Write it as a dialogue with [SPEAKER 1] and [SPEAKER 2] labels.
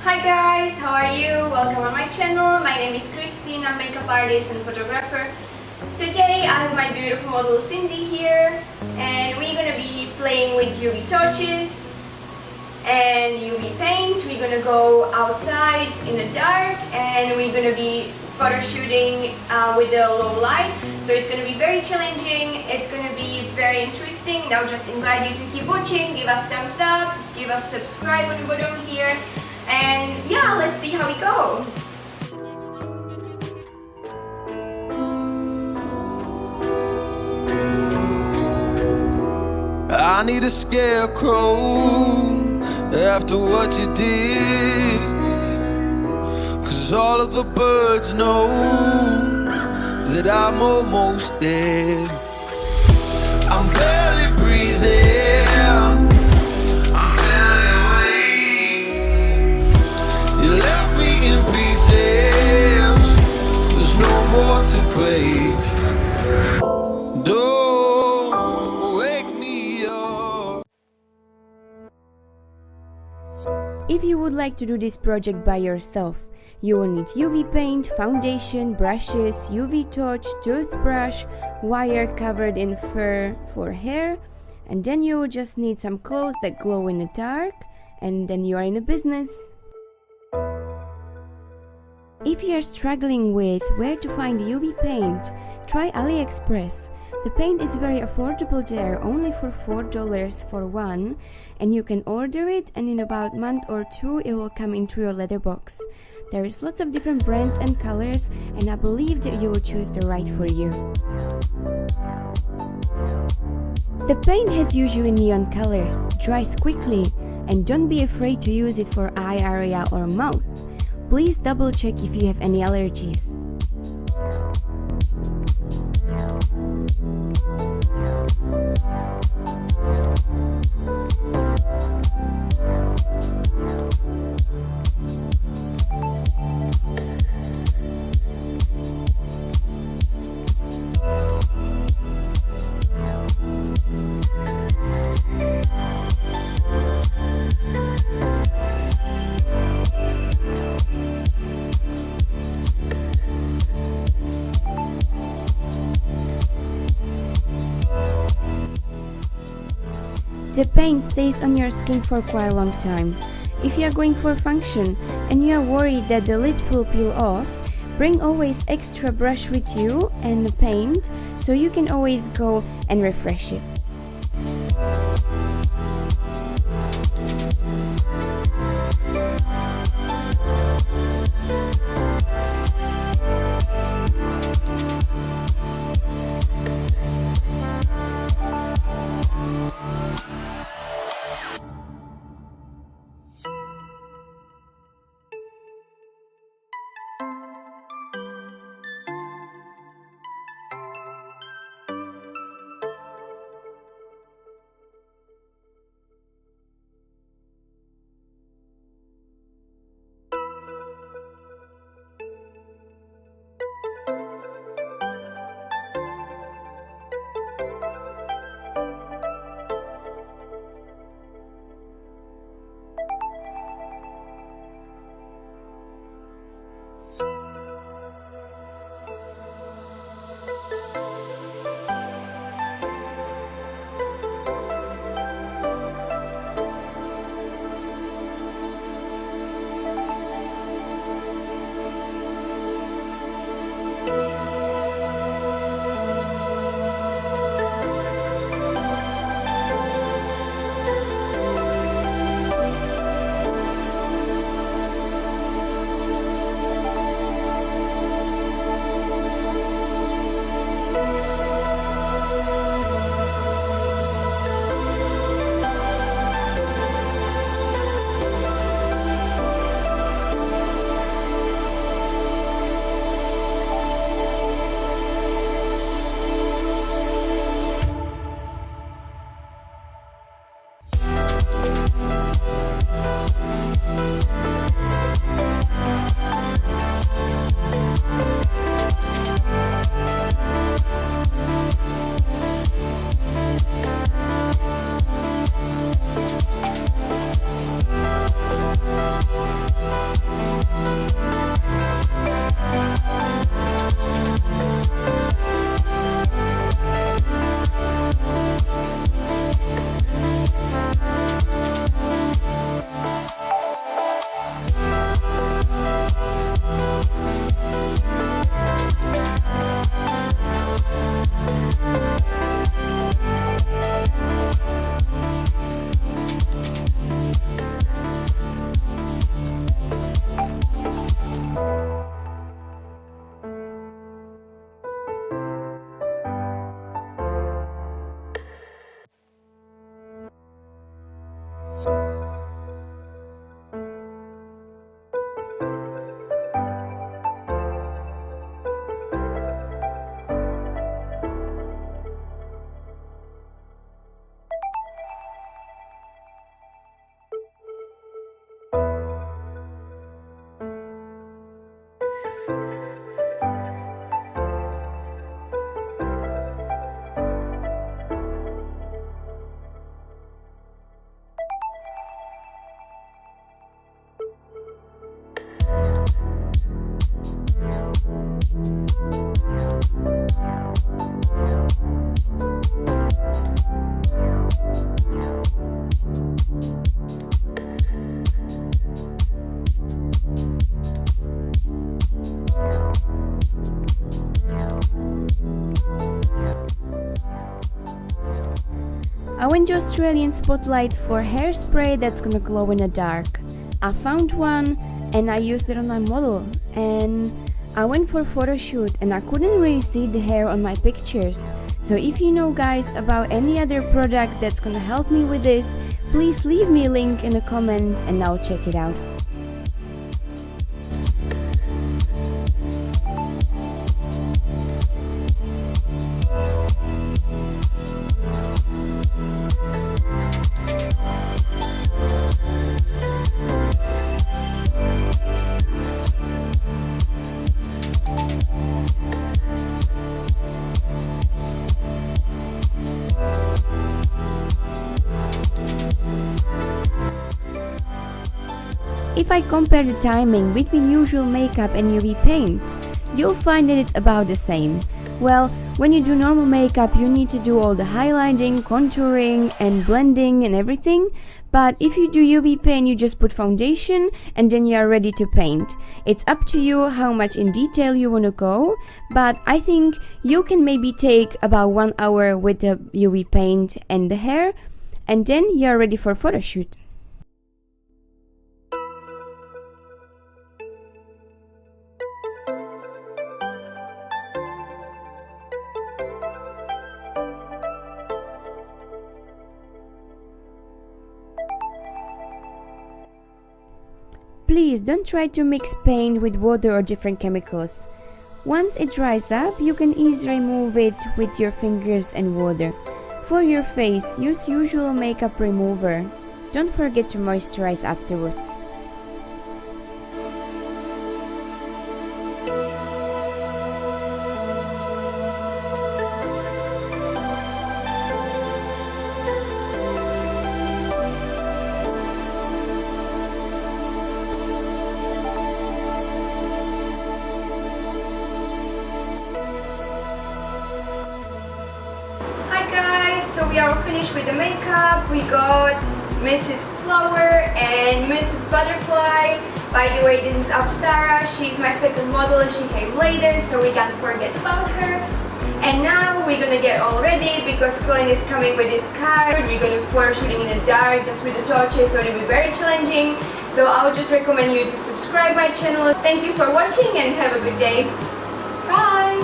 [SPEAKER 1] Hi guys, how are you? Welcome on my channel. My name is Christine, I'm makeup artist and photographer. Today I have my beautiful model Cindy here and we're gonna be playing with UV torches and UV paint. We're gonna go outside in the dark and we're gonna be photo shooting with the low light. So it's gonna be very challenging, it's gonna be very interesting. Now just invite you to keep watching, give us thumbs up, give us subscribe on the bottom here. And yeah, let's see how we go.
[SPEAKER 2] I need a scarecrow after what you did, 'cause all of the birds know that I'm almost dead. I'm barely breathing, I'm barely awake. You left me in pieces, there's no more to break. Don't wake me up.
[SPEAKER 3] If you would like to do this project by yourself, you will need UV paint, foundation, brushes, UV torch, toothbrush, wire covered in fur for hair, and then you will just need some clothes that glow in the dark, and then you are in a business. If you are struggling with where to find UV paint, try AliExpress. The paint is very affordable there, only for $4 for one, and you can order it and in about a month or two it will come into your letterbox. There is lots of different brands and colors, and I believe that you will choose the right for you. The paint has usually neon colors, dries quickly, and don't be afraid to use it for eye area or mouth. Please double check if you have any allergies. The paint stays on your skin for quite a long time. If you are going for a function and you are worried that the lips will peel off, bring always extra brush with you and paint so you can always go and refresh it. I went to Australian Spotlight for hairspray that's gonna glow in the dark. I found one and I used it on my model, and I went for a photo shoot and I couldn't really see the hair on my pictures. So if you know guys about any other product that's gonna help me with this, please leave me a link in a comment and I'll check it out. If I compare the timing between usual makeup and UV paint, you'll find that it's about the same. Well, when you do normal makeup, you need to do all the highlighting, contouring and blending and everything. But if you do UV paint, you just put foundation and then you are ready to paint. It's up to you how much in detail you want to go, but I think you can maybe take about 1 hour with the UV paint and the hair, and then you are ready for a photo shoot. Please don't try to mix paint with water or different chemicals. Once it dries up, you can easily remove it with your fingers and water. For your face, use usual makeup remover. Don't forget to moisturize afterwards.
[SPEAKER 1] So we are finished with the makeup. We got Mrs. Flower and Mrs. Butterfly. By the way, this is Apsara. She's my second model. She came later, so we can't forget about her. And now we're gonna get all ready because Colin is coming with his car. We're gonna be photo shooting in the dark just with the torches, so it'll be very challenging. So I would just recommend you to subscribe my channel. Thank you for watching and have a good day. Bye!